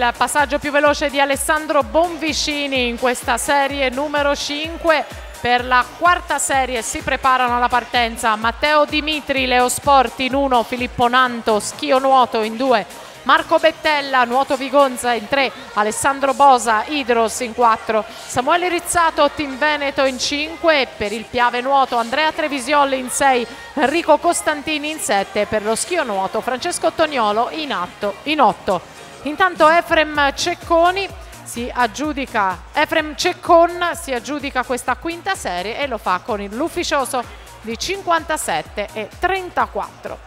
il passaggio più veloce di Alessandro Bonvicini in questa serie numero 5. Per la quarta serie si preparano alla partenza Matteo Dimitri, Leosport in 1, Filippo Nanto, Schio Nuoto in 2, Marco Bettella, Nuoto Vigonza in 3, Alessandro Bosa, Idros in 4, Samuele Rizzato, Team Veneto in 5 e per il Piave Nuoto Andrea Trevisiolli in 6, Enrico Costantini in 7, per lo Schio Nuoto Francesco Toniolo in 8. Intanto Efrem Ceccon si aggiudica questa quinta serie e lo fa con l'ufficioso di 57 e 34.